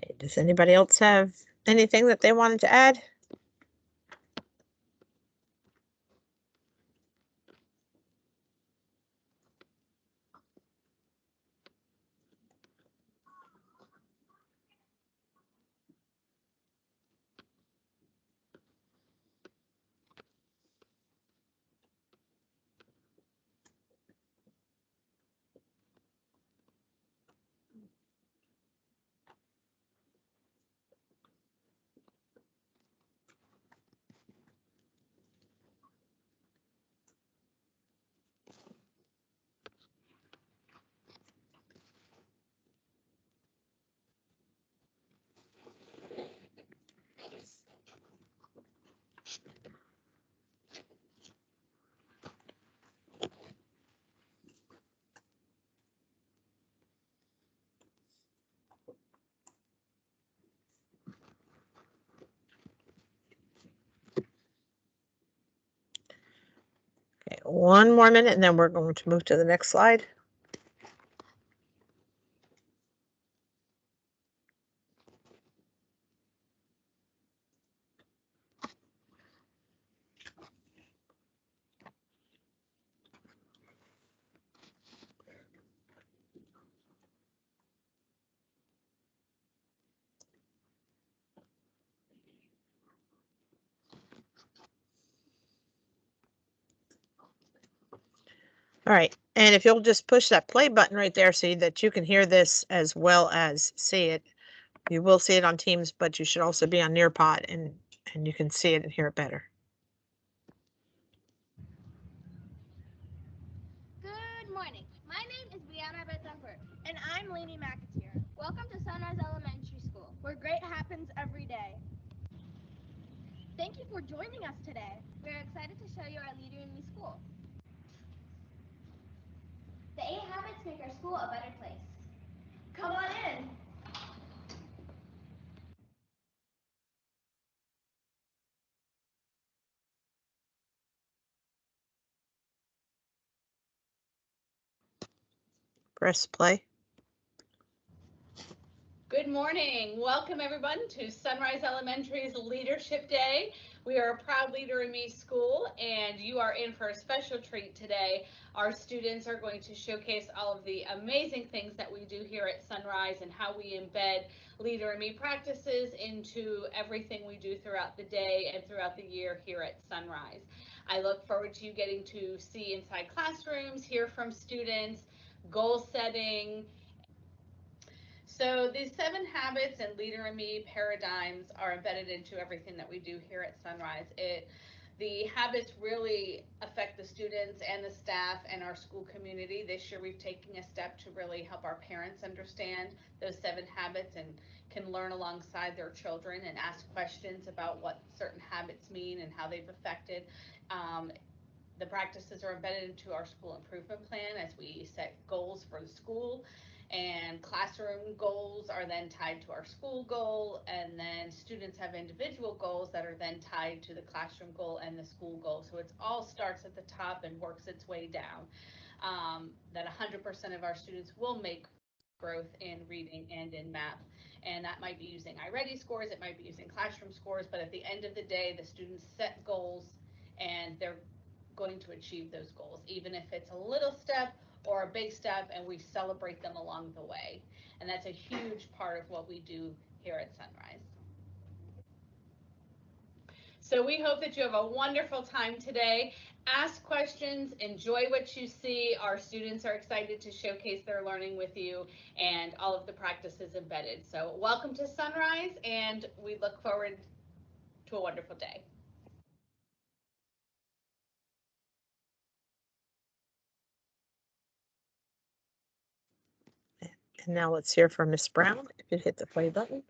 Okay, does anybody else have anything that they wanted to add? Okay, one more minute and then we're going to move to the next slide. All right, and if you'll just push that play button right there so that you can hear this as well as see it. You will see it on Teams, but you should also be on Nearpod and you can see it and hear it better. Good morning. My name is Brianna Betancourt, and I'm Lainey McAteer. Welcome to Sunrise Elementary School, where great happens every day. Thank you for joining us today. We're excited to show you our Leader in Me school. The 8 habits make our school a better place. Come on in. Press play. Good morning. Welcome everyone to Sunrise Elementary's Leadership Day. We are a proud Leader in Me school and you are in for a special treat today. Our students are going to showcase all of the amazing things that we do here at Sunrise and how we embed Leader in Me practices into everything we do throughout the day and throughout the year here at Sunrise. I look forward to you getting to see inside classrooms, hear from students, goal setting. So these 7 habits and Leader in Me paradigms are embedded into everything that we do here at Sunrise. The habits really affect the students and the staff and our school community. This year we've taken a step to really help our parents understand those 7 habits and can learn alongside their children and ask questions about what certain habits mean and how they've affected. The practices are embedded into our school improvement plan as we set goals for the school, and classroom goals are then tied to our school goal, and then students have individual goals that are then tied to the classroom goal and the school goal. So it all starts at the top and works its way down. That 100% of our students will make growth in reading and in math. And that might be using iReady scores, it might be using classroom scores, but at the end of the day, the students set goals and they're going to achieve those goals, even if it's a little step or a big step, and we celebrate them along the way. And that's a huge part of what we do here at Sunrise. So we hope that you have a wonderful time today. Ask questions, enjoy what you see. Our students are excited to showcase their learning with you and all of the practices embedded. So welcome to Sunrise, and we look forward to a wonderful day. And now let's hear from Miss Brown. If you hit the play button.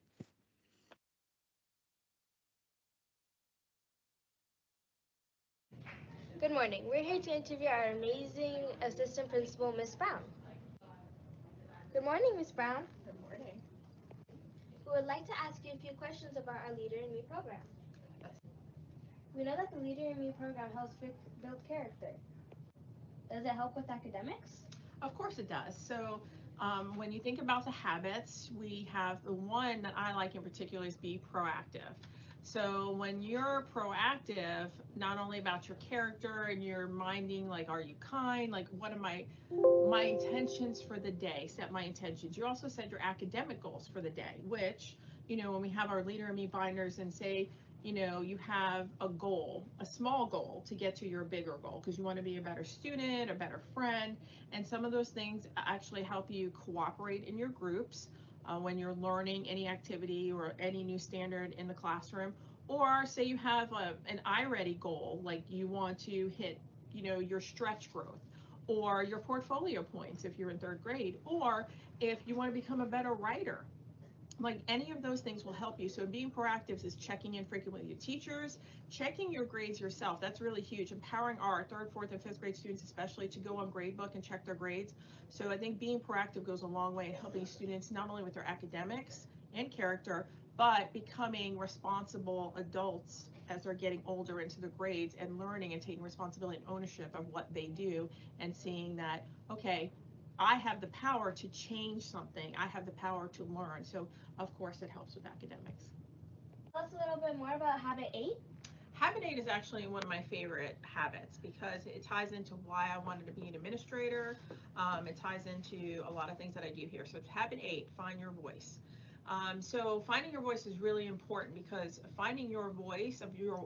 Good morning. We're here to interview our amazing assistant principal, Miss Brown. Good morning, Miss Brown. Good morning. We would like to ask you a few questions about our Leader in Me program. We know that the Leader in Me program helps build character. Does it help with academics? Of course it does. So When you think about the habits, we have the one that I like in particular is be proactive. So when you're proactive, not only about your character and you're minding, like, are you kind? Like, what am my intentions for the day? Set my intentions. You also set your academic goals for the day, which, when we have our Leader in Me binders and say, you have a goal, a small goal to get to your bigger goal because you want to be a better student, a better friend. And some of those things actually help you cooperate in your groups when you're learning any activity or any new standard in the classroom. Or say you have an I-ready goal, like you want to hit, your stretch growth or your portfolio points if you're in third grade, or if you want to become a better writer, like any of those things will help you. So being proactive is checking in frequently with your teachers, checking your grades yourself. That's really huge. Empowering our third, fourth, and fifth grade students especially to go on gradebook and check their grades. So I think being proactive goes a long way in helping students not only with their academics and character, but becoming responsible adults as they're getting older into the grades and learning and taking responsibility and ownership of what they do and seeing that, okay, I have the power to change something. I have the power to learn. So of course, it helps with academics. Tell us a little bit more about Habit 8. Habit 8 is actually one of my favorite habits because it ties into why I wanted to be an administrator. It ties into a lot of things that I do here. So it's Habit 8, find your voice. So finding your voice is really important because finding your voice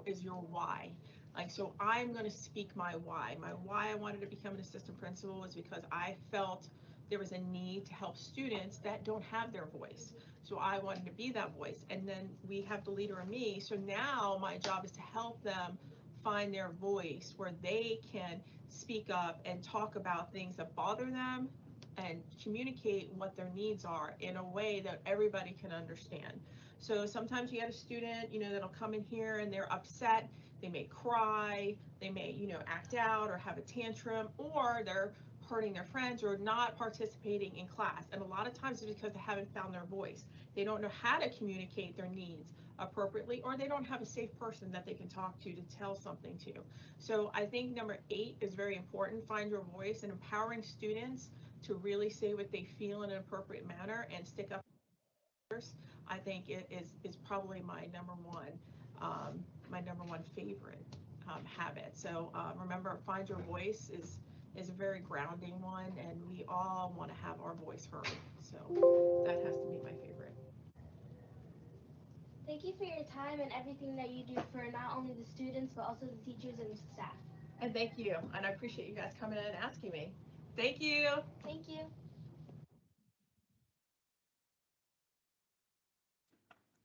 is your why. Like, so I'm going to speak my why. My why I wanted to become an assistant principal was because I felt there was a need to help students that don't have their voice. So I wanted to be that voice. And then we have the Leader in Me. So now my job is to help them find their voice where they can speak up and talk about things that bother them and communicate what their needs are in a way that everybody can understand. So sometimes you get a student, that'll come in here and they're upset. They may cry, they may, act out or have a tantrum, or they're hurting their friends or not participating in class. And a lot of times it's because they haven't found their voice. They don't know how to communicate their needs appropriately, or they don't have a safe person that they can talk to tell something to. So I think number 8 is very important. Find your voice and empowering students to really say what they feel in an appropriate manner and stick up. I think it is probably my number one favorite habit. So remember, find your voice is a very grounding one, and we all want to have our voice heard. So that has to be my favorite. Thank you for your time and everything that you do for not only the students but also the teachers and the staff. And thank you, and I appreciate you guys coming in and asking me. Thank you. Thank you.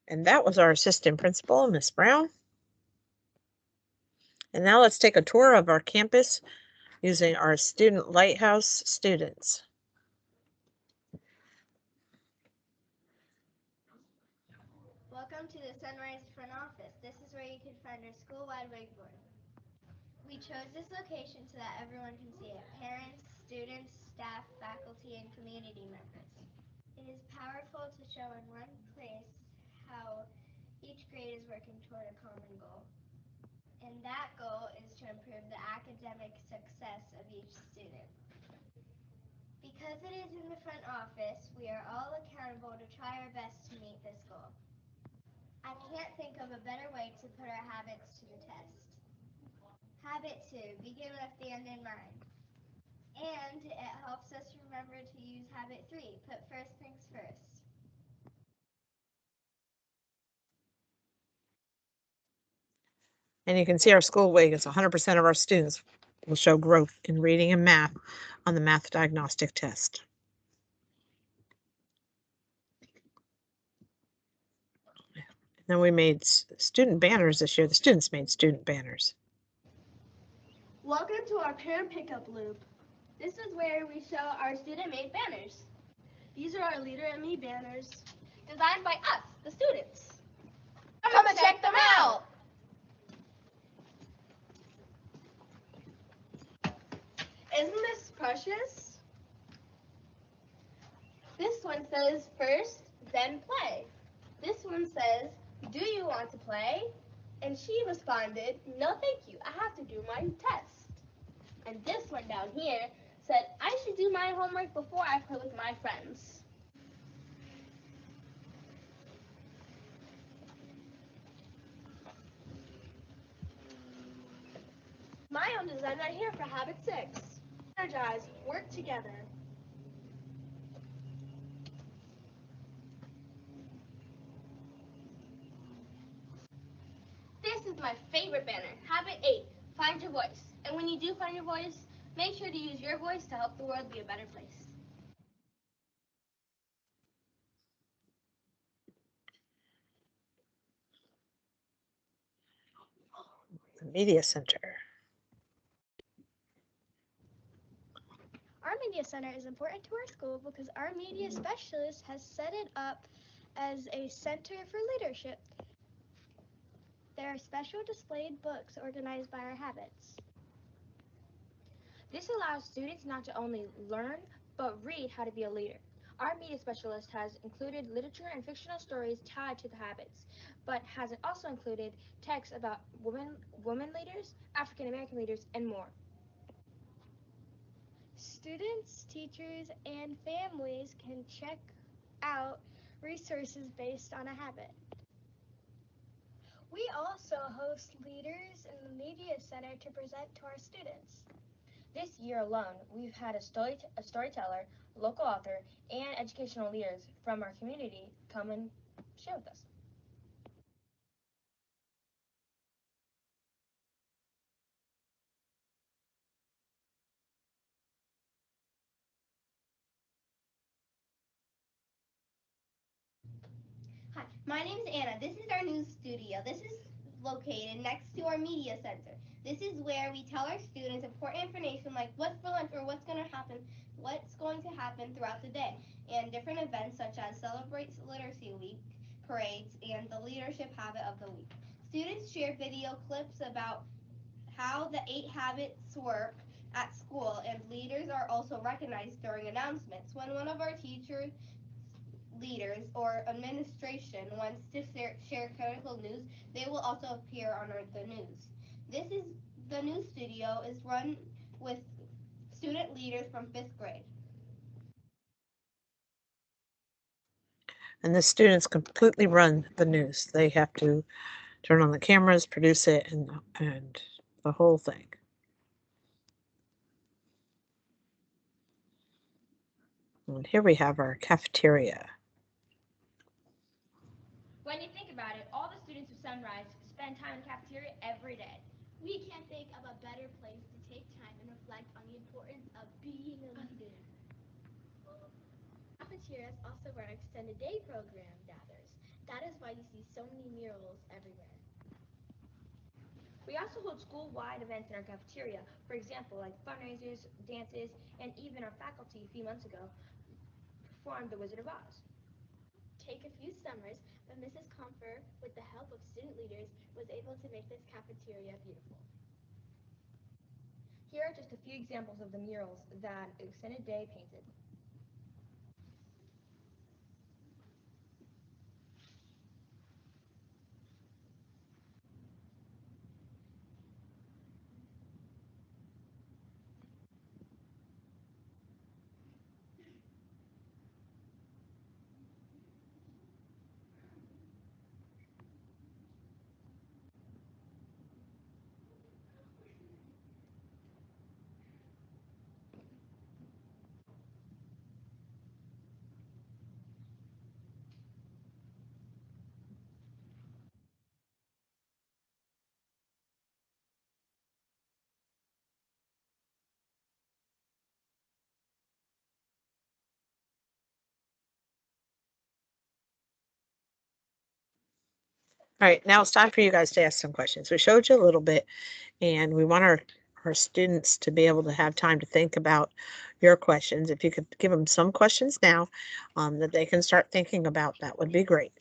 And that was our assistant principal, Miss Brown. And now let's take a tour of our campus using our student lighthouse students. Welcome to the Sunrise front office. This is where you can find our school-wide whiteboard. We chose this location so that everyone can see it. Parents, students, staff, faculty, and community members. It is powerful to show in one place how each grade is working toward a common goal. And that goal is to improve the academic success of each student. Because it is in the front office, we are all accountable to try our best to meet this goal. I can't think of a better way to put our habits to the test. Habit 2, begin with the end in mind. And it helps us remember to use habit 3, put first things first. And you can see our school weight is 100% of our students will show growth in reading and math on the math diagnostic test. Then we made student banners this year. The students made student banners. Welcome to our parent pickup loop. This is where we show our student-made banners. These are our Leader in Me banners, designed by us, the students. Come and check them out! Isn't this precious? This one says first, then play. This one says, do you want to play? And she responded, no thank you, I have to do my test. And this one down here said I should do my homework before I play with my friends. My own design right here for habit 6. Energize, work together. This is my favorite banner, habit 8, find your voice. And when you do find your voice, make sure to use your voice to help the world be a better place. The Media Center. Our media center is important to our school because our media specialist has set it up as a center for leadership. There are special displayed books organized by our habits. This allows students not to only learn, but read how to be a leader. Our media specialist has included literature and fictional stories tied to the habits, but has also included texts about women leaders, African American leaders, and more. Students, teachers, and families can check out resources based on a habit. We also host leaders in the Media Center to present to our students. This year alone, we've had a storyteller, local author, and educational leaders from our community come and share with us. Hi, my name is Anna. This is our new studio. This is located next to our media center. This is where we tell our students important information like what's for lunch or what's going to happen throughout the day, and different events such as Celebrate Literacy Week, parades, and the leadership habit of the week. Students share video clips about how the 8 habits work at school, and leaders are also recognized during announcements. When one of our teachers, leaders, or administration wants to share critical news, they will also appear on the news. The new studio is run with student leaders from 5th grade. And the students completely run the news. They have to turn on the cameras, produce it, and the whole thing. And here we have our cafeteria. When you think about it, all the students of Sunrise spend time in the cafeteria every day. We can't think of a better place to take time and reflect on the importance of being a leader. Cafeteria is also where our extended day program gathers. That is why you see so many murals everywhere. We also hold school-wide events in our cafeteria, for example, like fundraisers, dances, and even our faculty a few months ago performed The Wizard of Oz. Take a few summers, but Mrs. Comfer, with the help of student leaders, was able to make this cafeteria beautiful. Here are just a few examples of the murals that Extended Day painted. All right, now it's time for you guys to ask some questions. We showed you a little bit, and we want our students to be able to have time to think about your questions. If you could give them some questions now that they can start thinking about, that would be great.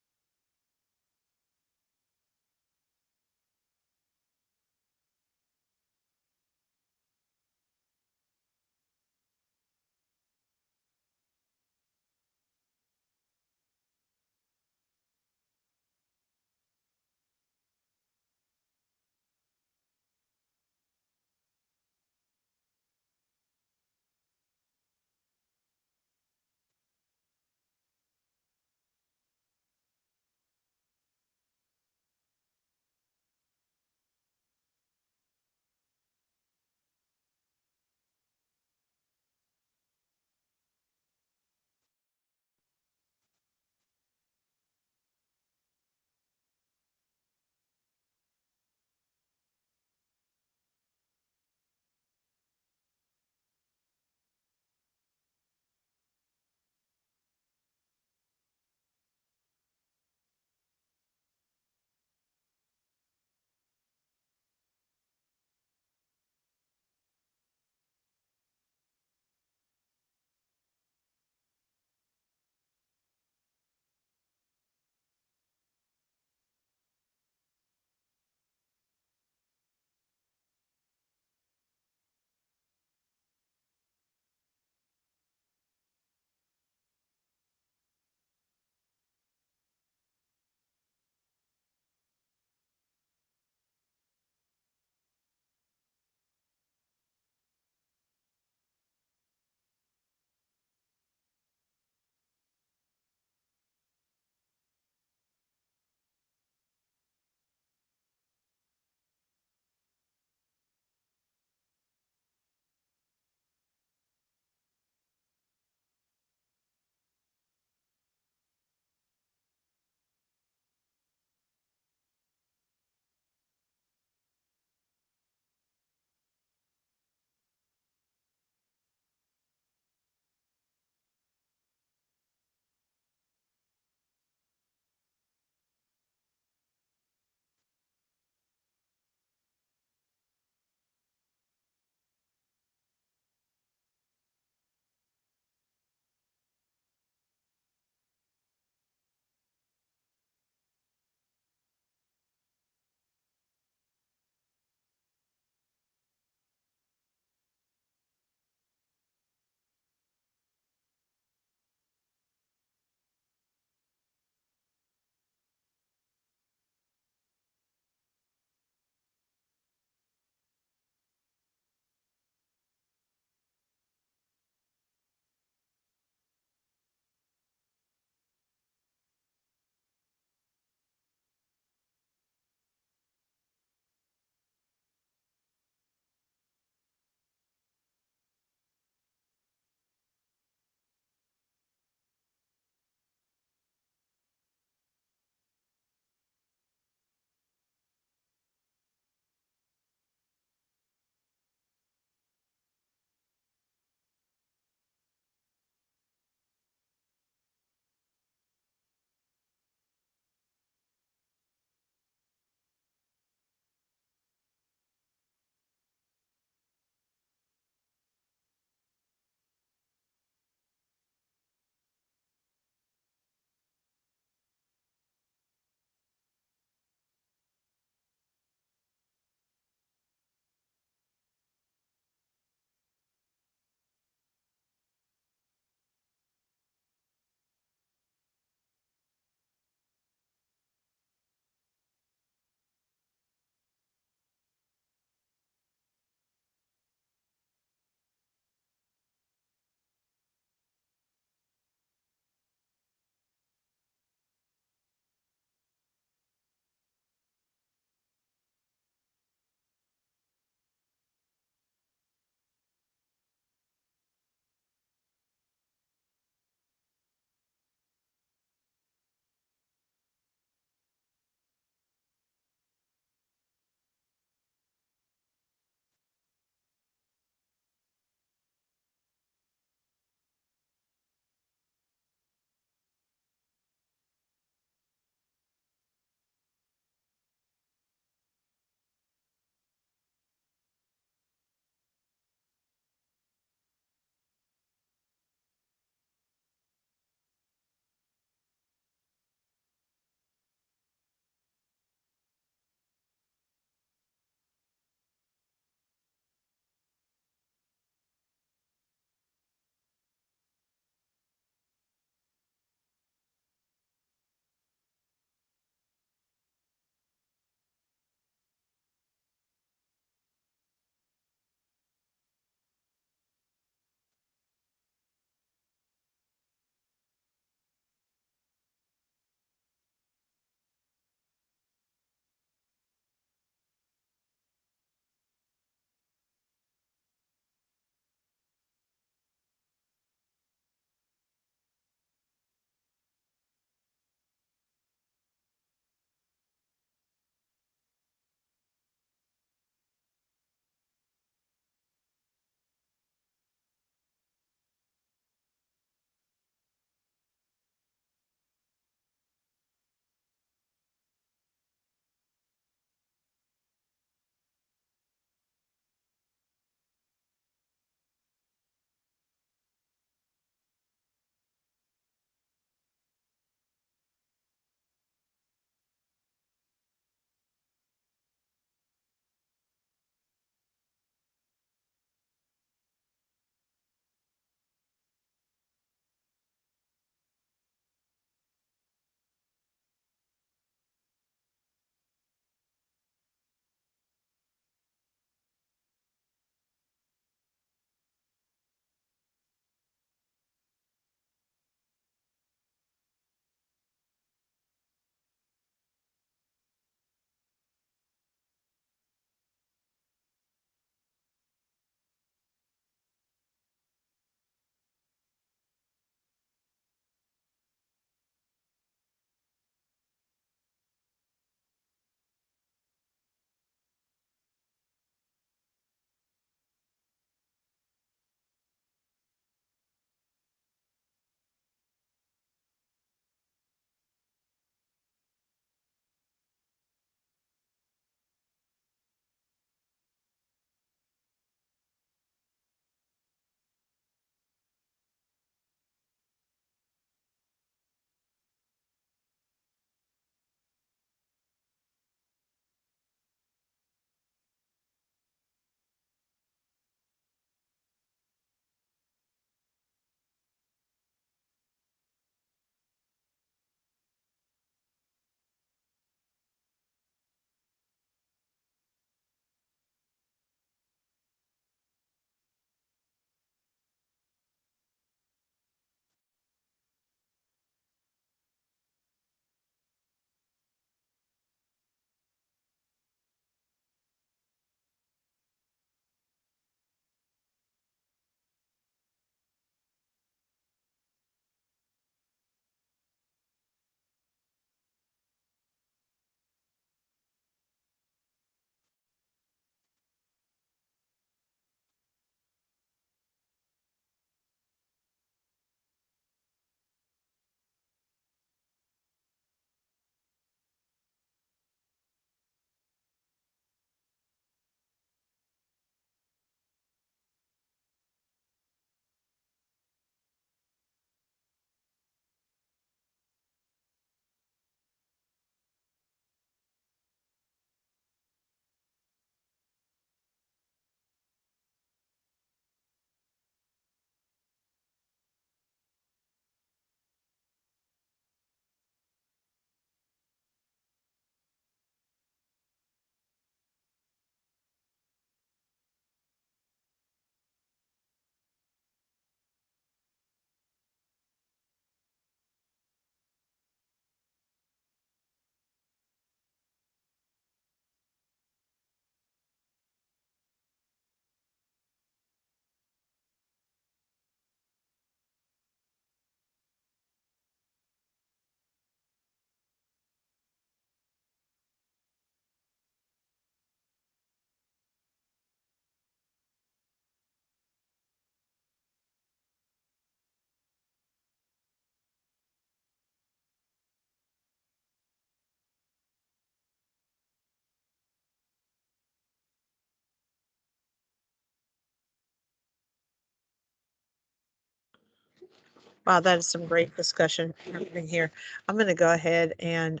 Wow, that is some great discussion happening here. I'm going to go ahead and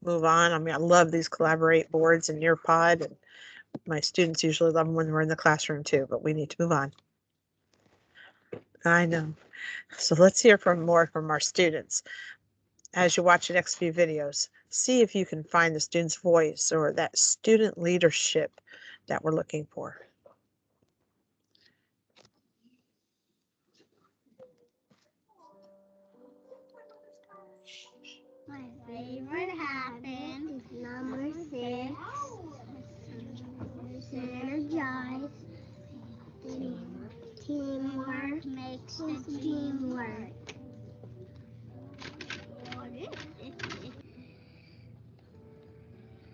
move on. I mean, I love these collaborate boards and Nearpod, and my students usually love them when we're in the classroom too, but we need to move on. I know. So let's hear more from our students. As you watch the next few videos, see if you can find the student's voice or that student leadership that we're looking for. My favorite habit is number 6. Synergize. Teamwork makes the team work.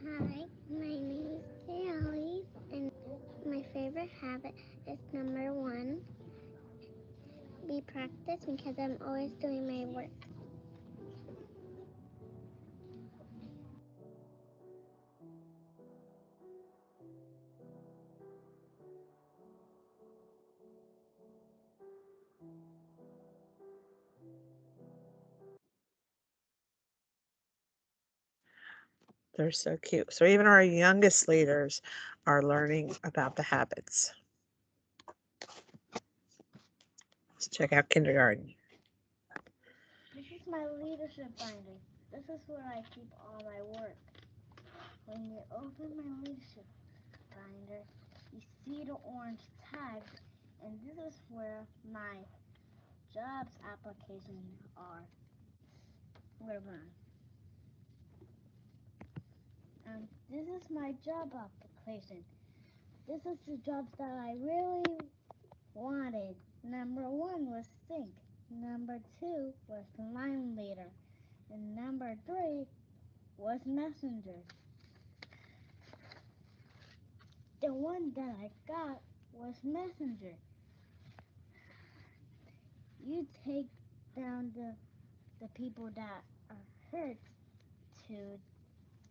Hi, my name is Kelly, and my favorite habit is number 1. Be practice because I'm always doing my work. They're so cute. So even our youngest leaders are learning about the habits. Let's check out kindergarten. This is my leadership binder. This is where I keep all my work. When you open my leadership binder, you see the orange tag, and this is where my jobs applications are. And this is my job application. This is the jobs that I really wanted. Number 1 was sync. Number 2 was line leader. And number 3 was messenger. The one that I got was messenger. You take down the people that are hurt to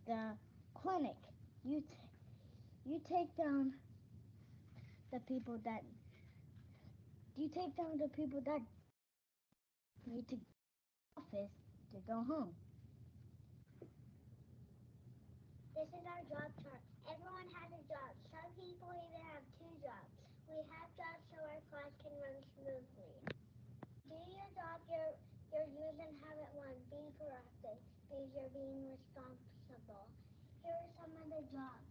the clinic. You take down the people that need to go to office to go home. This is our job chart. Everyone has a job. Some people even have 2 jobs. We have jobs so our class can run smoothly. Do your job, you're using habit 1, be proactive, means you're being responsible. Here are some of the jobs.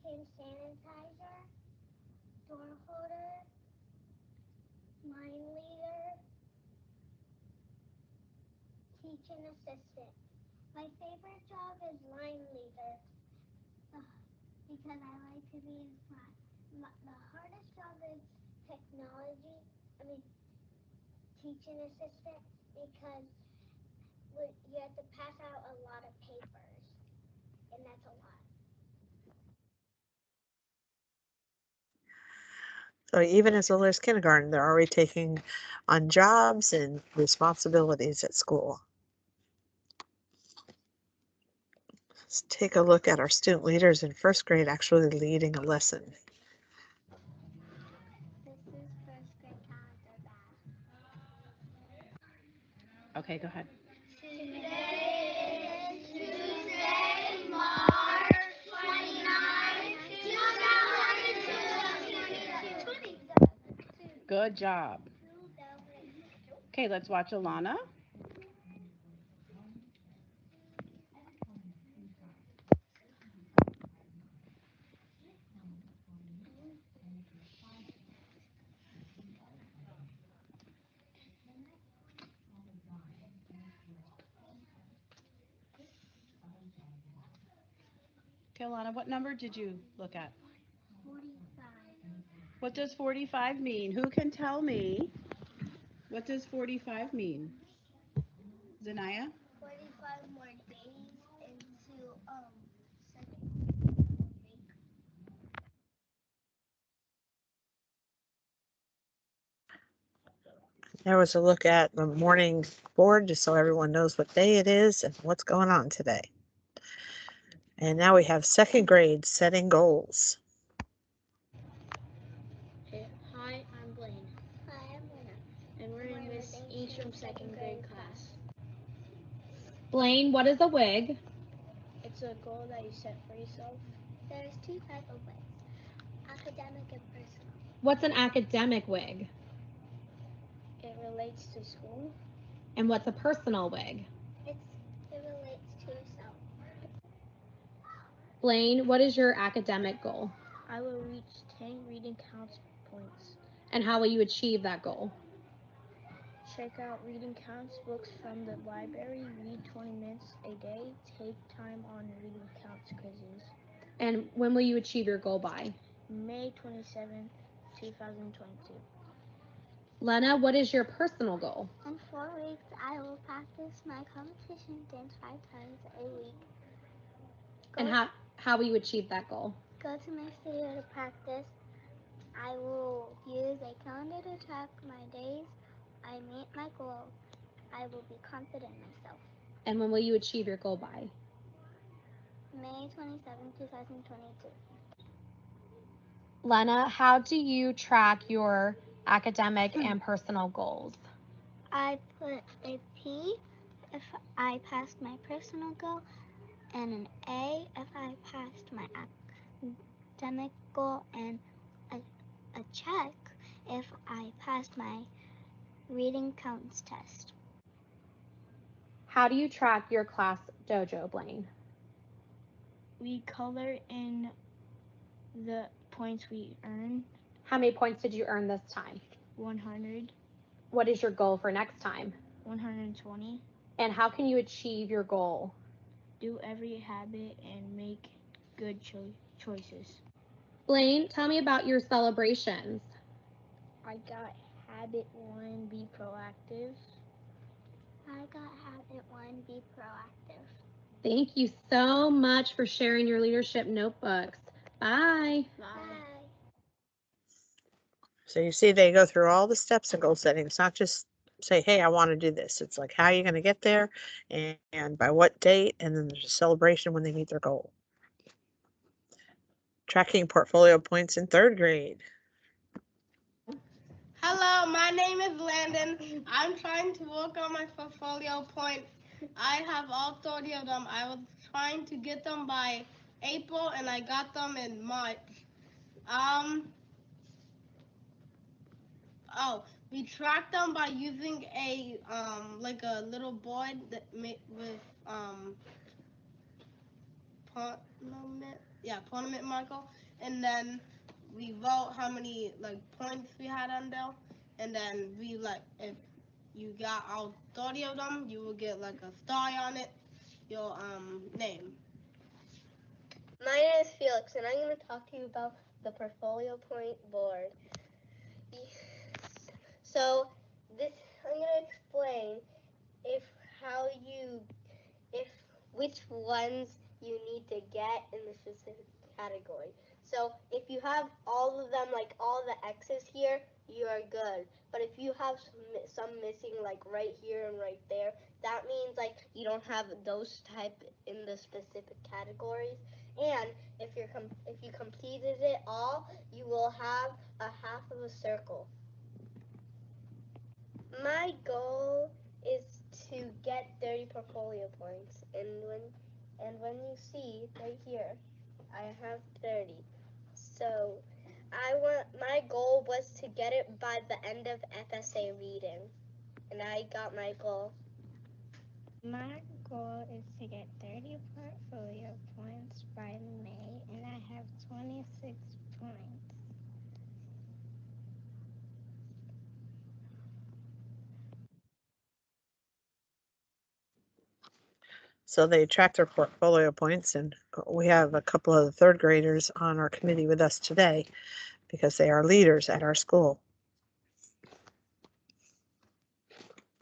Hand sanitizer, door holder, line leader, teaching assistant. My favorite job is line leader because I like to be in front. The hardest job is technology, teaching assistant, because you have to pass out a lot of papers, and that's a lot. So even as early as kindergarten, they're already taking on jobs and responsibilities at school. Let's take a look at our student leaders in first grade actually leading a lesson. This is first grade calendar back. Okay, go ahead. Today is Tuesday, March 29, 2022. Good job. Okay, let's watch Alana. Okay, Alana, what number did you look at? 45. What does 45 mean? Who can tell me? What does 45 mean? Zanaya? 45 more days into second. There was a look at the morning board just so everyone knows what day it is and what's going on today. And now we have second grade setting goals. Hi, I'm Blaine. Hi, I'm Lena. And we're in Miss second grade class. Blaine, what is a wig? It's a goal that you set for yourself. There's two types of wigs, academic and personal. What's an academic wig? It relates to school. And what's a personal wig? It relates to yourself. Blaine, what is your academic goal? I will reach 10 reading counts points. And how will you achieve that goal? Check out reading counts books from the library, read 20 minutes a day, take time on reading counts quizzes. And when will you achieve your goal by? May 27, 2022. Lena, what is your personal goal? In 4 weeks, I will practice my competition dance 5 times a week. And how will you achieve that goal? Go to my studio to practice. I will use a calendar to track my days. I meet my goal. I will be confident in myself. And when will you achieve your goal by? May 27, 2022. Lena, how do you track your academic and personal goals? I put a P if I passed my personal goal and an A if I passed my academic goal and a check if I passed my reading counts test. How do you track your class dojo, Blaine? We color in the points we earn. How many points did you earn this time? 100, What is your goal for next time? 120. And how can you achieve your goal? Do every habit and make good choices. Blaine, tell me about your celebrations. I got habit 1, be proactive. I got habit 1, be proactive. Thank you so much for sharing your leadership notebooks. Bye. Bye. So you see, they go through all the steps in goal setting. It's not just say, hey, I want to do this. It's like, how are you going to get there and by what date? And then there's a celebration when they meet their goal. Tracking portfolio points in 3rd grade. Hello, my name is Landon. I'm trying to work on my portfolio points. I have all 30 of them. I was trying to get them by April and I got them in March. We tracked them by using a like a little board that made with tournament marker, and then we wrote how many like points we had under, and then we if you got all 30 of them, you will get like a star on it, your name. My name is Felix, and I'm going to talk to you about the portfolio point board. So this, I'm going to explain which ones you need to get in the specific category. So if you have all of them, like all the X's here, you are good. But if you have some missing, like right here and right there, that means like you don't have those type in the specific categories. And if you completed it all, you will have a half of a circle. My goal is to get 30 portfolio points, and when you see right here, I have 30. So my goal was to get it by the end of FSA reading, and I got my goal. My goal is to get 30 portfolio points by May, and I have 26 points. So they track their portfolio points, and we have a couple of the 3rd graders on our committee with us today because they are leaders at our school.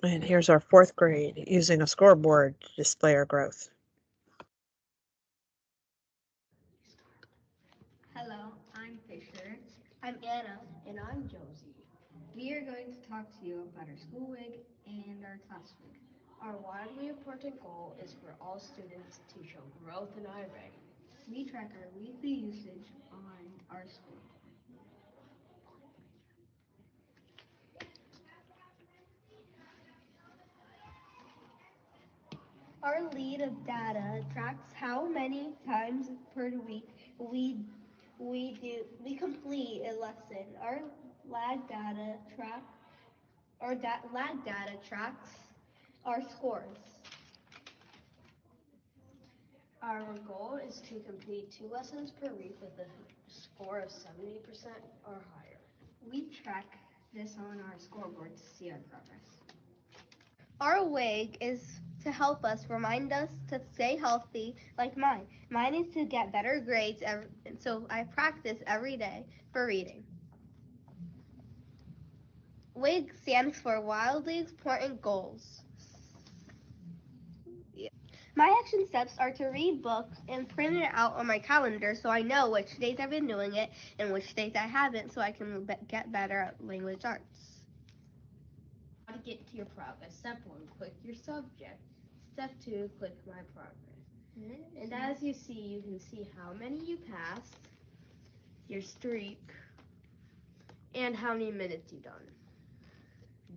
And here's our 4th grade using a scoreboard to display our growth. Hello, I'm Fisher. I'm Anna. And I'm Josie. We are going to talk to you about our school week and our class week. Our wildly important goal is for all students to show growth in IRA. We track our weekly usage on our school. Our lead of data tracks how many times per week we complete a lesson. Lag data tracks our scores. Our goal is to complete 2 lessons per week with a score of 70% or higher. We track this on our scoreboard to see our progress. Our WIG is to help us, remind us to stay healthy, like mine. Mine is to get better grades, so I practice every day for reading. WIG stands for Wildly Important Goals. My action steps are to read books and print it out on my calendar so I know which days I've been doing it and which days I haven't, so I can get better at language arts. How to get to your progress. Step 1, click your subject. Step 2, click my progress. And as you see, you can see how many you passed, your streak, and how many minutes you've done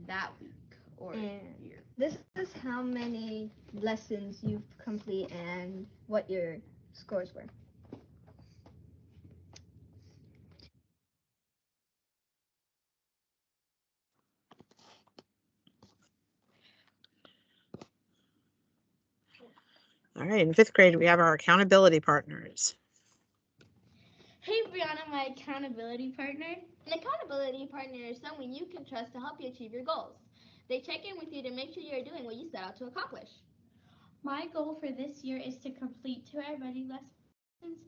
that week or year. This is how many lessons you've complete and what your scores were. All right, in 5th grade, we have our accountability partners. Hey Brianna, my accountability partner. An accountability partner is someone you can trust to help you achieve your goals. They check in with you to make sure you're doing what you set out to accomplish. My goal for this year is to complete 2 reading lessons,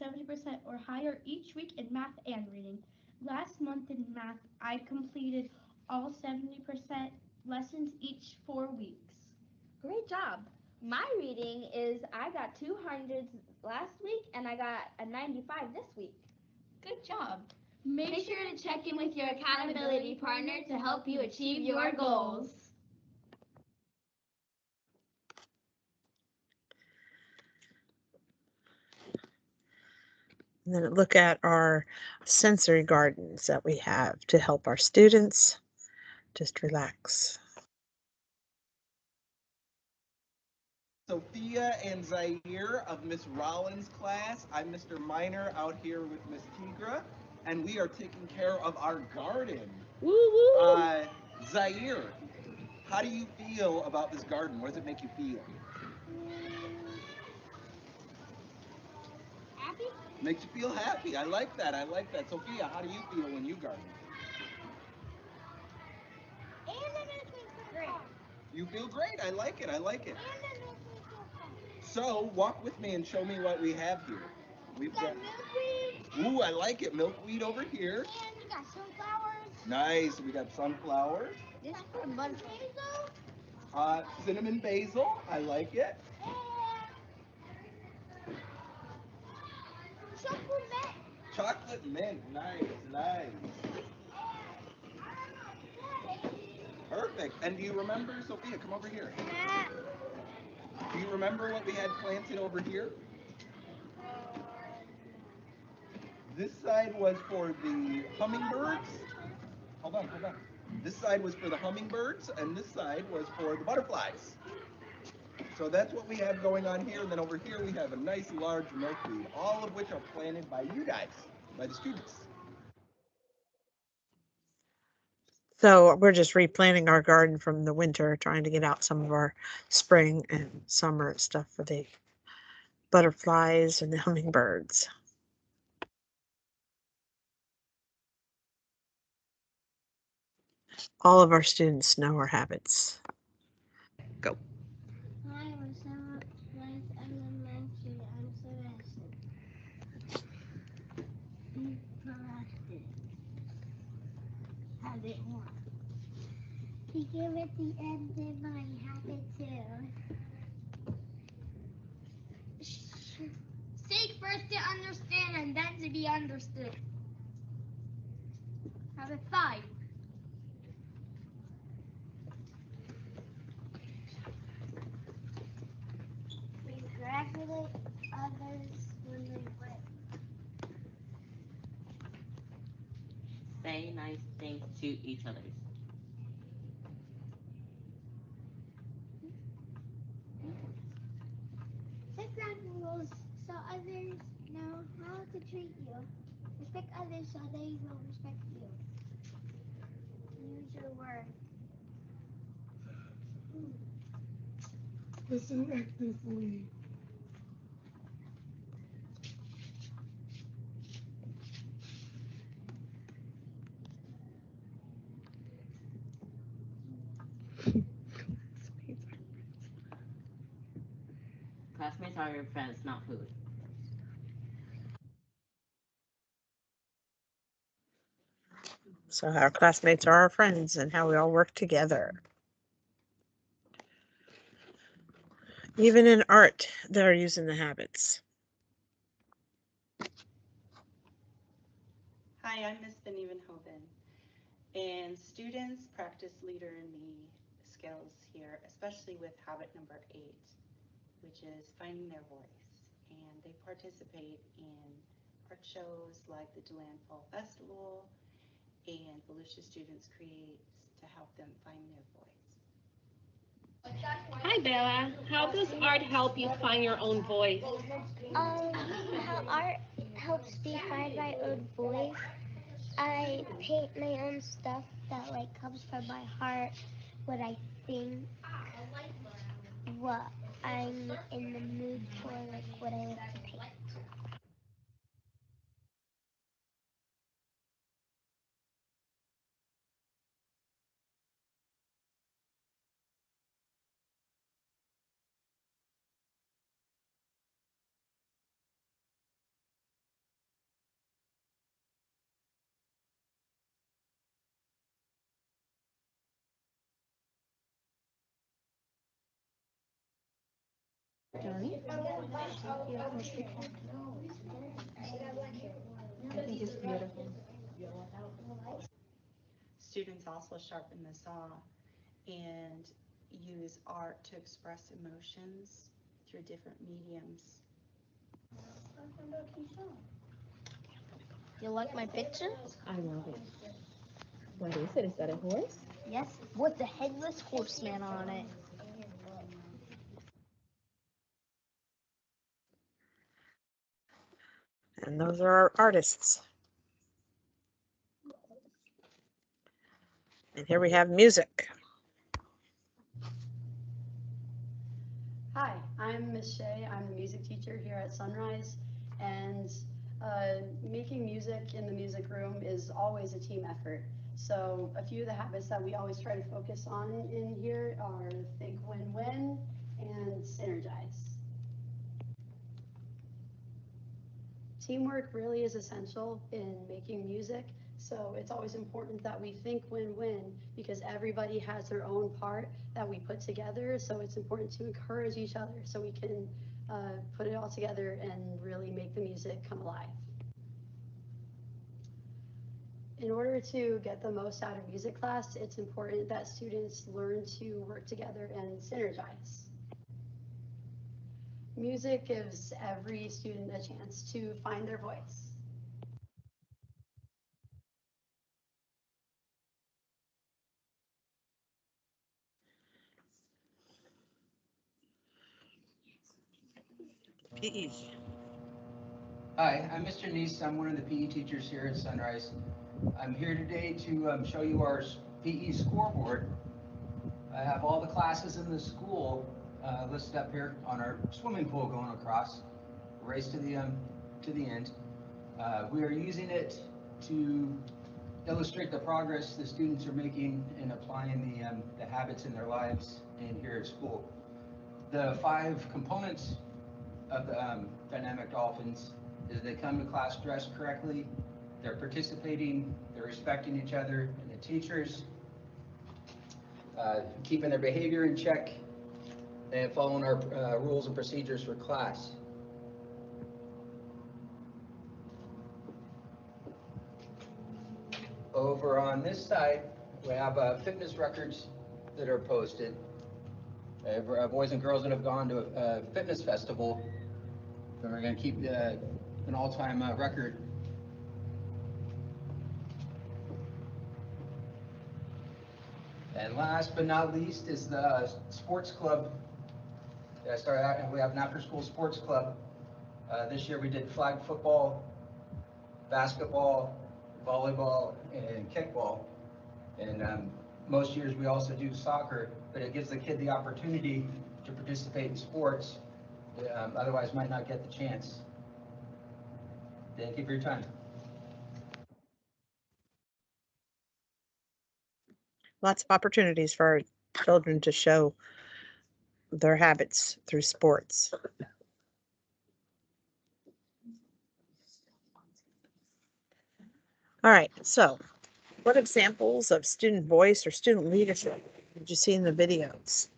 70% or higher each week in math and reading. Last month in math, I completed all 70% lessons each 4 weeks. Great job. My reading is I got 200s last week and I got a 95 this week. Good job. Make sure to check in with your accountability partner to help you achieve your goals. And then look at our sensory gardens that we have to help our students just relax. Sophia and Zaire of Miss Rollins' class. I'm Mr. Minor out here with Miss Tigra, and we are taking care of our garden. Woo woo! Zaire, how do you feel about this garden? What does it make you feel? Happy? Makes you feel happy. I like that. I like that. Sophia, how do you feel when you garden? And it makes me feel great. You feel great. I like it. I like it. And it makes me feel fun. So walk with me and show me what we have here. We've got milkweed. Ooh, I like it. Milkweed over here. And we got sunflowers. Nice. We got sunflowers. This is for basil. Cinnamon basil. I like it. And chocolate mint. Chocolate mint. Nice, nice. Perfect. And do you remember, Sophia, come over here. Do you remember what we had planted over here? This side was for the hummingbirds. Hold on, hold on. This side was for the hummingbirds, and this side was for the butterflies. So that's what we have going on here. And then over here we have a nice large milkweed, all of which are planted by you guys, by the students. So we're just replanting our garden from the winter, trying to get out some of our spring and summer stuff for the butterflies and the hummingbirds. All of our students know our habits. Go. Hi, I'm Sarah Rice Elementary. I'm Sebastian. Be proactive. Habit 1. Begin at the end of my habit 2. Seek first to understand and then to be understood. Habit 5. Congratulate others when they win. Say nice things to each other. rules so others know how to treat you. Respect others so they will respect you. Use your words. Listen actively. Classmates are your friends, not food. So our classmates are our friends and how we all work together. Even in art, they're using the habits. Hi, I'm Miss Benevenhoven, and students practice Leader in Me skills here, especially with habit number 8, which is finding their voice. And they participate in art shows like the Deland Fall Festival, and Volusia students create to help them find their voice. Hi, Bella. How does art help you find your own voice? How art helps me find my own voice. I paint my own stuff that like comes from my heart, what I think, what I'm in the mood for, like what I like to paint. Johnny? I think it's beautiful. Students also sharpen the saw and use art to express emotions through different mediums. You like my picture? I love it. What is it? Is that a horse? Yes, with the headless horseman on it. And those are our artists. And here we have music. Hi, I'm Miss Shea. I'm the music teacher here at Sunrise, and making music in the music room is always a team effort. So a few of the habits that we always try to focus on in here are think win-win and synergize. Teamwork really is essential in making music, so it's always important that we think win-win because everybody has their own part that we put together, so it's important to encourage each other so we can put it all together and really make the music come alive. In order to get the most out of music class, it's important that students learn to work together and synergize. Music gives every student a chance to find their voice. PE. Hi, I'm Mr. Neese. I'm one of the PE teachers here at Sunrise. I'm here today to show you our PE scoreboard. I have all the classes in the school listed up here on our swimming pool going across, race to the end. We are using it to illustrate the progress the students are making in applying the habits in their lives and here at school. The 5 components of the Dynamic Dolphins is they come to class dressed correctly, they're participating, they're respecting each other and the teachers, keeping their behavior in check, and following our rules and procedures for class. Over on this side, we have fitness records that are posted. Boys and girls that have gone to a fitness festival, and we're going to keep an all-time record. And last but not least is the sports club I started out, and we have an after-school sports club. This year we did flag football, basketball, volleyball, and kickball. And most years we also do soccer, but it gives the kid the opportunity to participate in sports, otherwise might not get the chance. Thank you for your time. Lots of opportunities for our children to show their habits through sports. All right, so what examples of student voice or student leadership did you see in the videos?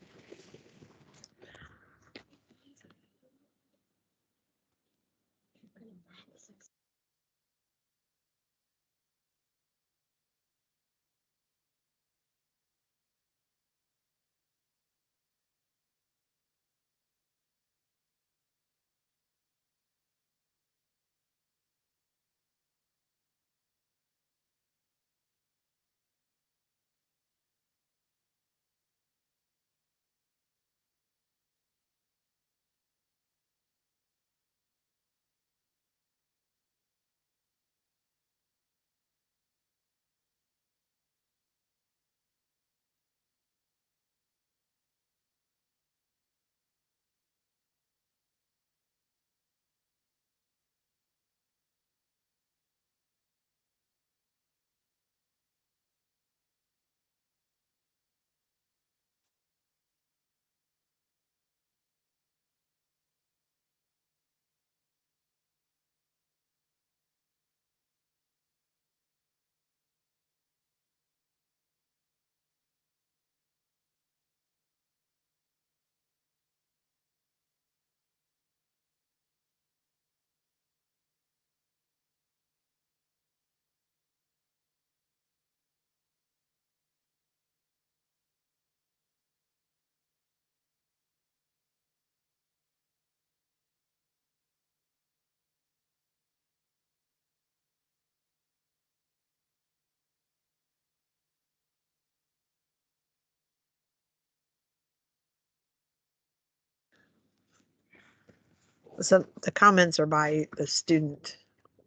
So the comments are by the student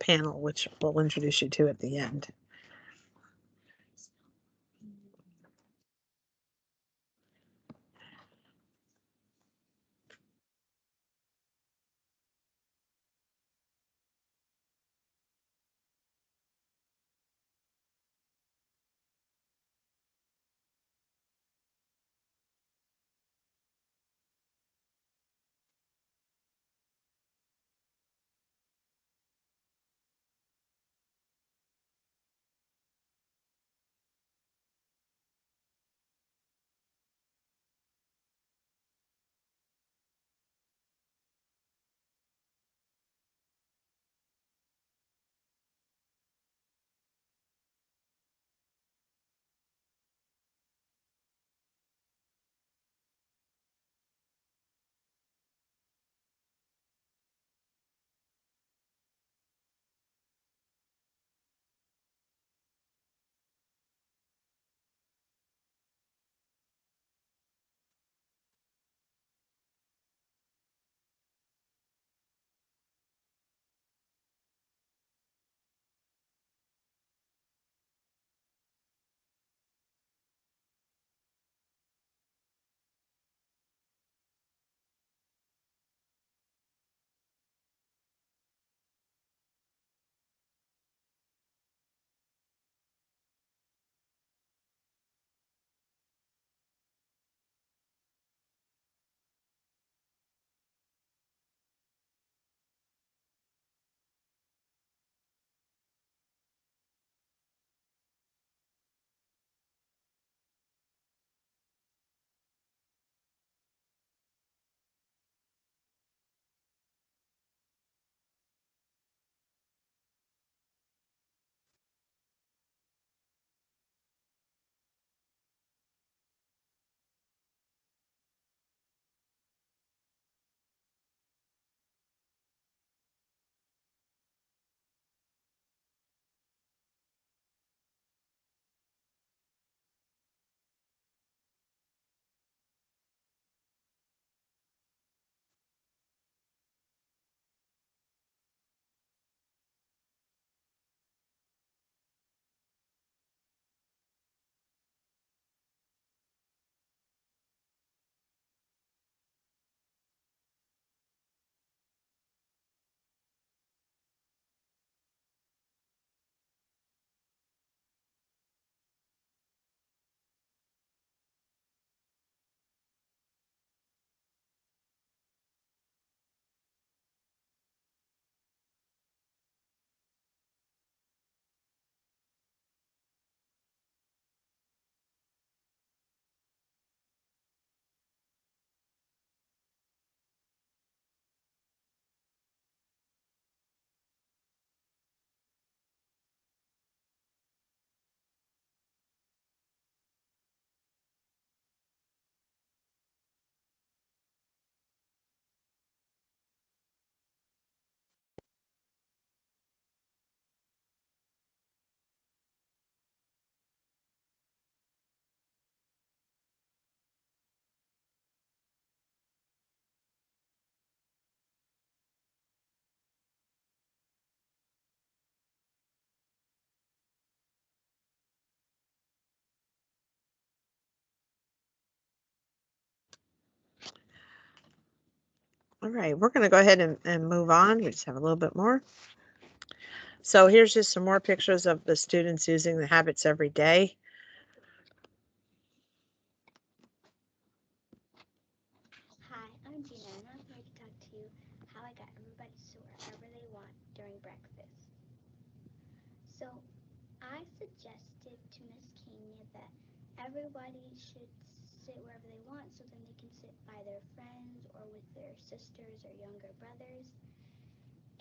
panel, which we'll introduce you to at the end. All right, we're going to go ahead and move on. We just have a little bit more. So here's just some more pictures of the students using the habits every day. Hi, I'm Gina, and I'm here to talk to you how I got everybody to sit wherever they want during breakfast. So, I suggested to Miss Kenya that everybody should sit wherever they want so then they can sit by their friends or with their sisters or younger brothers.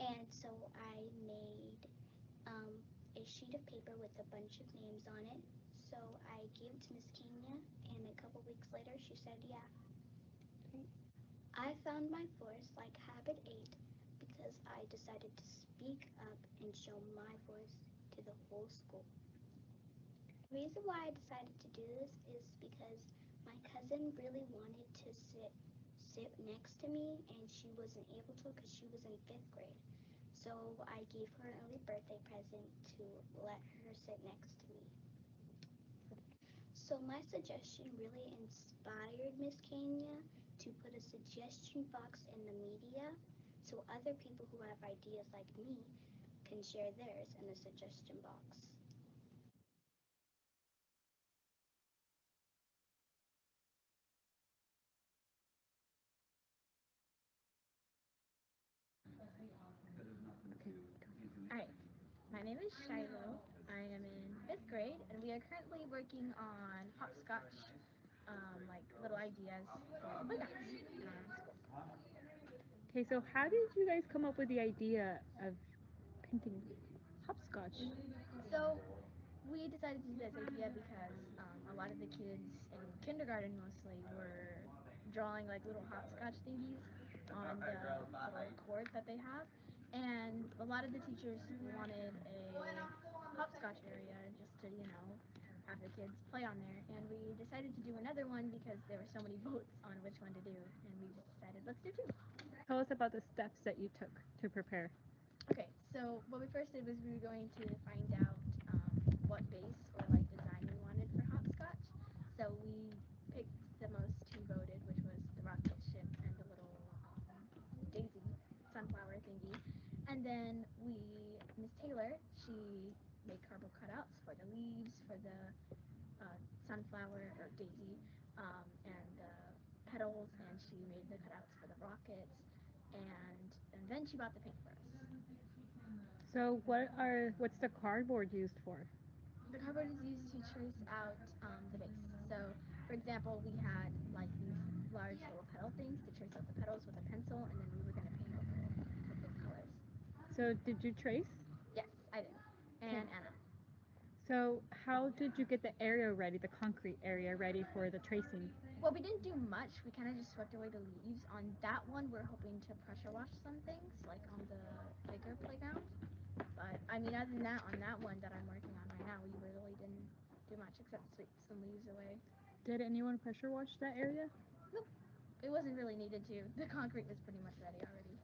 And so I made a sheet of paper with a bunch of names on it. So I gave it to Miss Kenya, and a couple weeks later she said, yeah. I found my voice like habit 8 because I decided to speak up and show my voice to the whole school. The reason why I decided to do this is because my cousin really wanted to sit next to me, and she wasn't able to because she was in 5th grade. So I gave her an early birthday present to let her sit next to me. So my suggestion really inspired Miss Kenya to put a suggestion box in the media so other people who have ideas like me can share theirs in the suggestion box. Alright, my name is Shiloh. I am in 5th grade, and we are currently working on hopscotch, like little ideas for the playgrounds in our school. Okay, so how did you guys come up with the idea of painting hopscotch? So we decided to do this idea because a lot of the kids in kindergarten mostly were drawing like little hopscotch thingies on the little cord that they have, and a lot of the teachers wanted a hopscotch area just to, have the kids play on there, and we decided to do another one because there were so many votes on which one to do, and we just decided let's do two. Tell us about the steps that you took to prepare. Okay, so what we first did was we were going to find out what base or like design we wanted for hopscotch. So we picked the most two voted, which was the rocket ship and the little daisy sunflower thingy. And then Miss Taylor, she made cardboard cutouts for the leaves, for the sunflower or daisy, and the petals, and she made the cutouts for the rockets, and then she bought the paint for us. So what's the cardboard used for? The cardboard is used to trace out the base. So, for example, we had like these large little petal things to trace out the petals with a pencil, and then we were going to paint over it with the colors. So did you trace? Yes, I did. And Anna. So how did you get the area ready, the concrete area ready for the tracing? Well, we didn't do much. We kind of just swept away the leaves. On that one, we're hoping to pressure wash some things, like on the bigger playground. But, I mean, other than that, on that one that I'm working on right now, we really didn't do much except sweep some leaves away. Did anyone pressure wash that area? Nope. It wasn't really needed to. The concrete was pretty much ready already.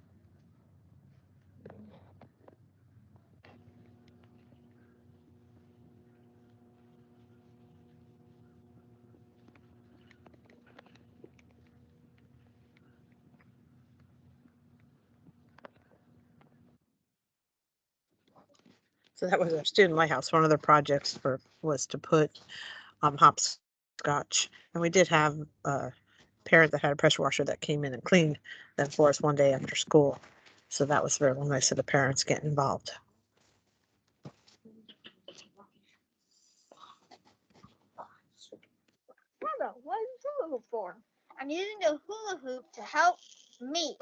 So that was our student lighthouse. One of their projects was to put hopscotch, and we did have a parent that had a pressure washer that came in and cleaned them for us one day after school. So that was very nice of the parents getting involved. Hello, what is hula hoop for? I'm using the hula hoop to help me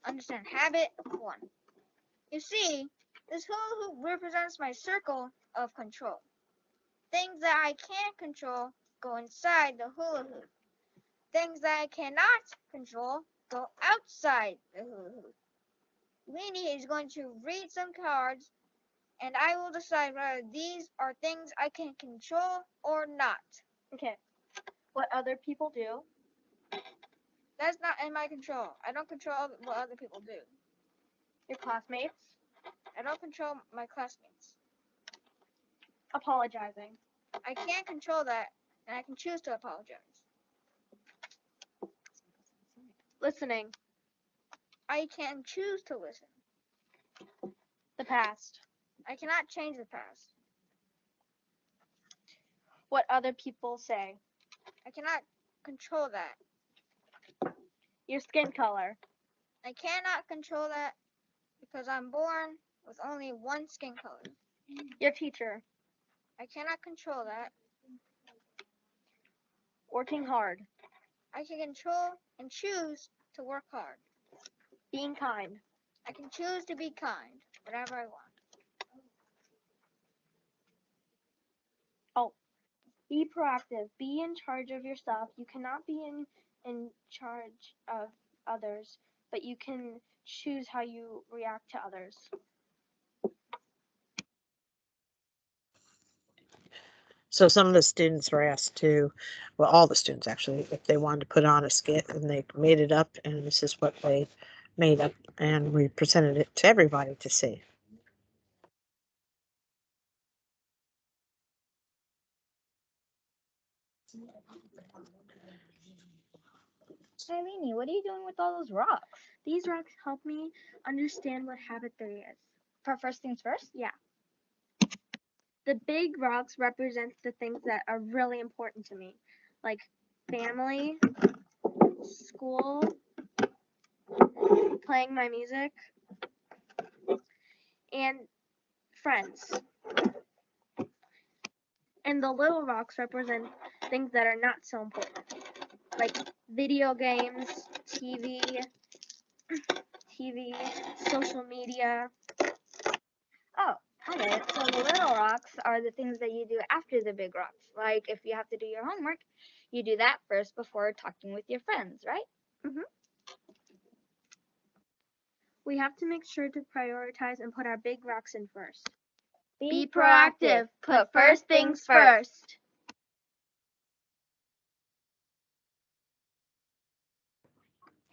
understand habit 1. You see, this hula hoop represents my circle of control. Things that I can't control go inside the hula hoop. Things that I cannot control go outside the hula hoop. Weenie is going to read some cards, and I will decide whether these are things I can control or not. Okay. What other people do? That's not in my control. I don't control what other people do. Your classmates? I don't control my classmates. Apologizing. I can't control that, and I can choose to apologize. Listening. I can choose to listen. The past. I cannot change the past. What other people say. I cannot control that. Your skin color. I cannot control that because I'm born with only one skin color. Your teacher. I cannot control that. Working hard. I can control and choose to work hard. Being kind. I can choose to be kind, whatever I want. Oh, be proactive. Be in charge of yourself. You cannot be in charge of others, but you can choose how you react to others. So some of the students were asked to, well, all the students actually, if they wanted to put on a skit, and they made it up, and this is what they made up, and we presented it to everybody to see. Hey, Lainey, what are you doing with all those rocks? These rocks help me understand what habit there is. For first things first? Yeah. The big rocks represent the things that are really important to me, like family, school, playing my music, and friends. And the little rocks represent things that are not so important, like video games, TV, social media. Oh, okay. So the little rocks are the things that you do after the big rocks. Like if you have to do your homework, you do that first before talking with your friends, right? Mm-hmm. We have to make sure to prioritize and put our big rocks in first. Be proactive. Put first things first.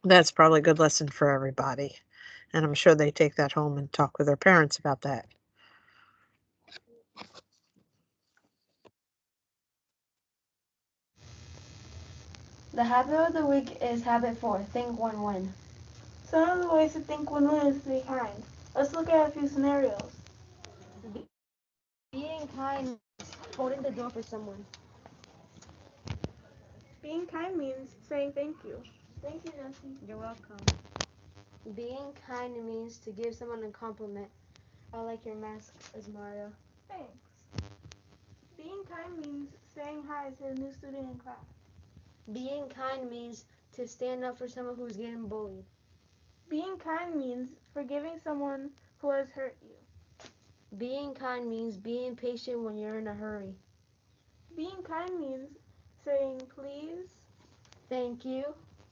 That's probably a good lesson for everybody. And I'm sure they take that home and talk with their parents about that. The habit of the week is habit 4, think win-win. Some of the ways to think win-win is to be kind. Let's look at a few scenarios. Being kind means holding the door for someone. Being kind means saying thank you. Thank you, Jesse. You're welcome. Being kind means to give someone a compliment. I like your mask, Mario. Thanks. Being kind means saying hi to a new student in class. Being kind means to stand up for someone who's getting bullied. Being kind means forgiving someone who has hurt you. Being kind means being patient when you're in a hurry. Being kind means saying please, thank you,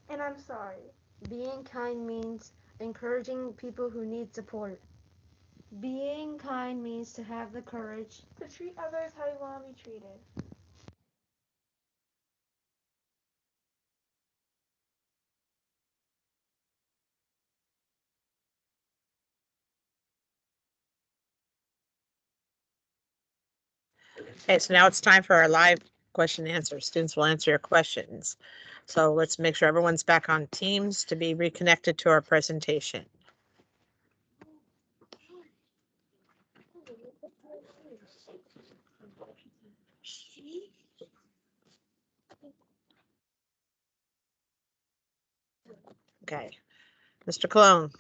and I'm sorry. Being kind means encouraging people who need support. Being kind means to have the courage to treat others how you want to be treated. Okay, so now it's time for our live question and answer. Students will answer your questions. So let's make sure everyone's back on Teams to be reconnected to our presentation. Okay, Mr. Cologne.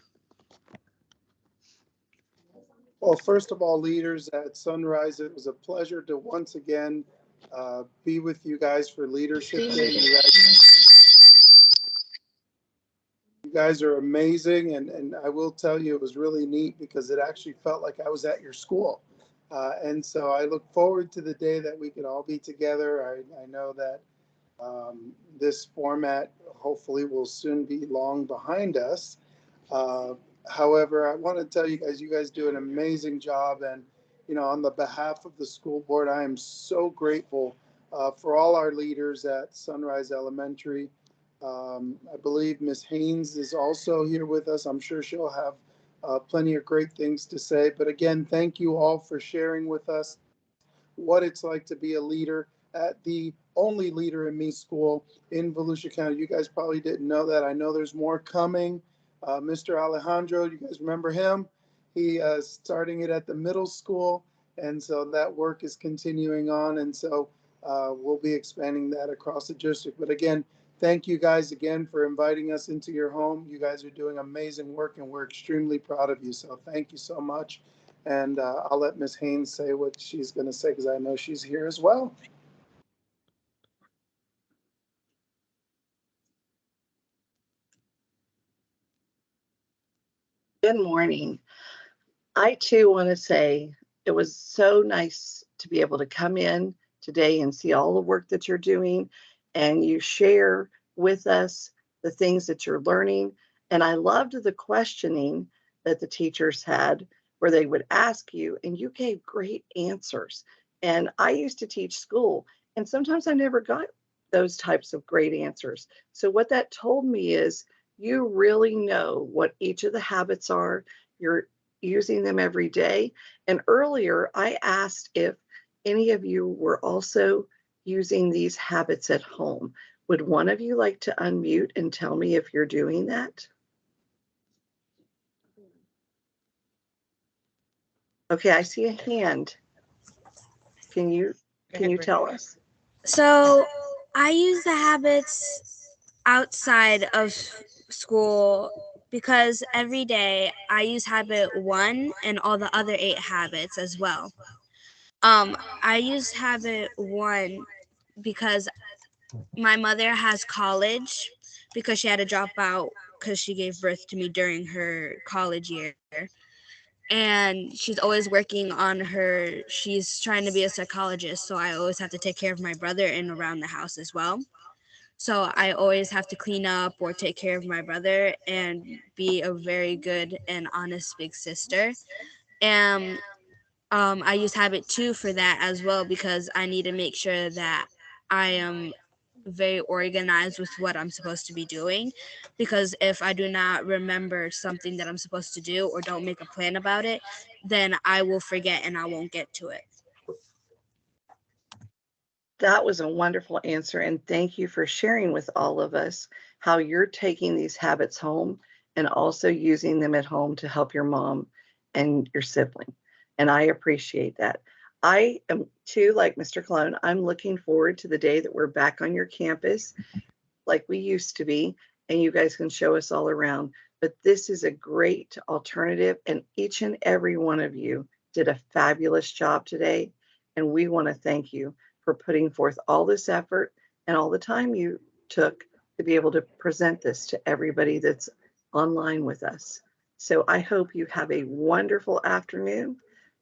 Well, first of all, leaders at Sunrise, it was a pleasure to once again be with you guys for Leadership Day. You guys are amazing, and I will tell you, it was really neat because it actually felt like I was at your school. And so I look forward to the day that we can all be together. I know that this format hopefully will soon be long behind us. However, I want to tell you guys do an amazing job. And, you know, on the behalf of the school board, I am so grateful for all our leaders at Sunrise Elementary. I believe Ms. Haynes is also here with us. I'm sure she'll have plenty of great things to say. But again, thank you all for sharing with us what it's like to be a leader at the only Leader in Me school in Volusia County. You guys probably didn't know that. I know there's more coming. Mr. Alejandro, you guys remember him? He starting it at the middle school, and so that work is continuing on, and so we'll be expanding that across the district. But again, thank you guys again for inviting us into your home. You guys are doing amazing work, and we're extremely proud of you. So thank you so much. And I'll let Ms. Haynes say what she's going to say because I know she's here as well. Good morning. I too want to say it was so nice to be able to come in today and see all the work that you're doing, and you share with us the things that you're learning. And I loved the questioning that the teachers had where they would ask you and you gave great answers. And I used to teach school, and sometimes I never got those types of great answers. So what that told me is you really know what each of the habits are. You're using them every day. And earlier, I asked if any of you were also using these habits at home. Would one of you like to unmute and tell me if you're doing that? Okay, I see a hand. Can you tell us? So I use the habits outside of school because every day I use habit 1 and all the other 8 habits as well. I use habit 1 because my mother has college because she had to drop out because she gave birth to me during her college year. And she's always working on she's trying to be a psychologist, so I always have to take care of my brother and around the house as well. So I always have to clean up or take care of my brother and be a very good and honest big sister. And I use habit 2 for that as well because I need to make sure that I am very organized with what I'm supposed to be doing, because if I do not remember something that I'm supposed to do or don't make a plan about it, then I will forget and I won't get to it. That was a wonderful answer, and thank you for sharing with all of us how you're taking these habits home and also using them at home to help your mom and your sibling. And I appreciate that. I am too, like Mr. Cologne, I'm looking forward to the day that we're back on your campus like we used to be, and you guys can show us all around. But this is a great alternative, and each and every one of you did a fabulous job today, and we want to thank you for putting forth all this effort and all the time you took to be able to present this to everybody that's online with us. So I hope you have a wonderful afternoon.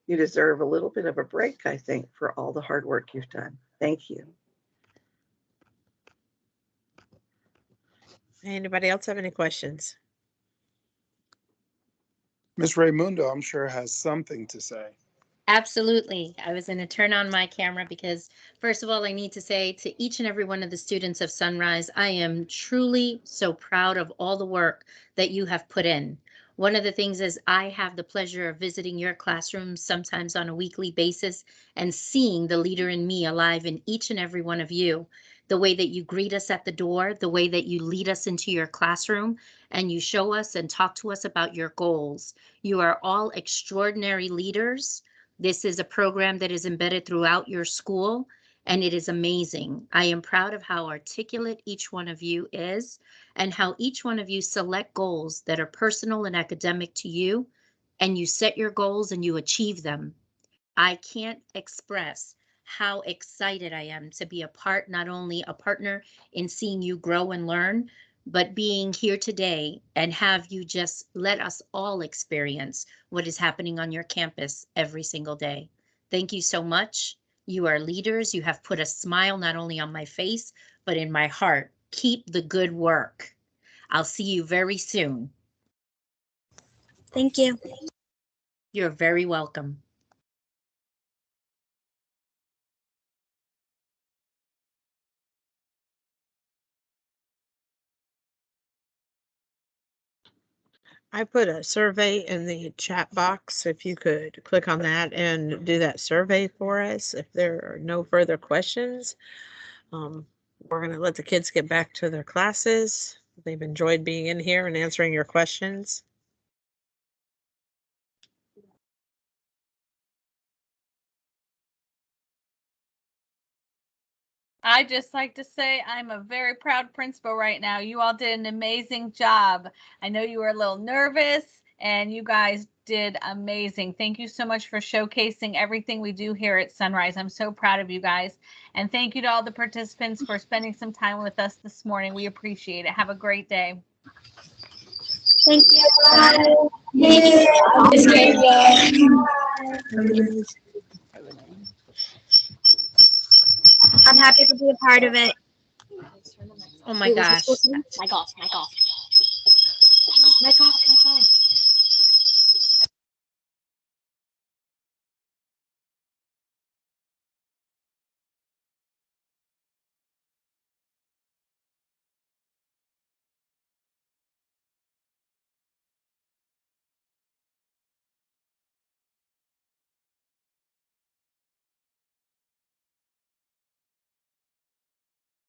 You deserve a little bit of a break, I think, for all the hard work you've done. Thank you. Anybody else have any questions? Ms. Raimundo, I'm sure, has something to say. Absolutely. I was going to turn on my camera because, first of all, I need to say to each and every one of the students of Sunrise, I am truly so proud of all the work that you have put in. One of the things is I have the pleasure of visiting your classrooms sometimes on a weekly basis and seeing the leader in me alive in each and every one of you. The way that you greet us at the door, the way that you lead us into your classroom, and you show us and talk to us about your goals. You are all extraordinary leaders. This is a program that is embedded throughout your school, and it is amazing. I am proud of how articulate each one of you is and how each one of you select goals that are personal and academic to you, and you set your goals and you achieve them. I can't express how excited I am to be not only a partner in seeing you grow and learn, but being here today and have you just let us all experience what is happening on your campus every single day. Thank you so much. You are leaders. You have put a smile not only on my face, but in my heart. Keep the good work. I'll see you very soon. Thank you. You're very welcome. I put a survey in the chat box. If you could click on that and do that survey for us. If there are no further questions, we're going to let the kids get back to their classes. they've enjoyed being in here and answering your questions. I just like to say I'm a very proud principal right now. You all did an amazing job. I know you were a little nervous and you guys did amazing. Thank you so much for showcasing everything we do here at Sunrise. I'm so proud of you guys. And thank you to all the participants for spending some time with us this morning. We appreciate it. Have a great day. Thank you. I'm happy to be a part of it. Oh my gosh. Mic off. Mic off.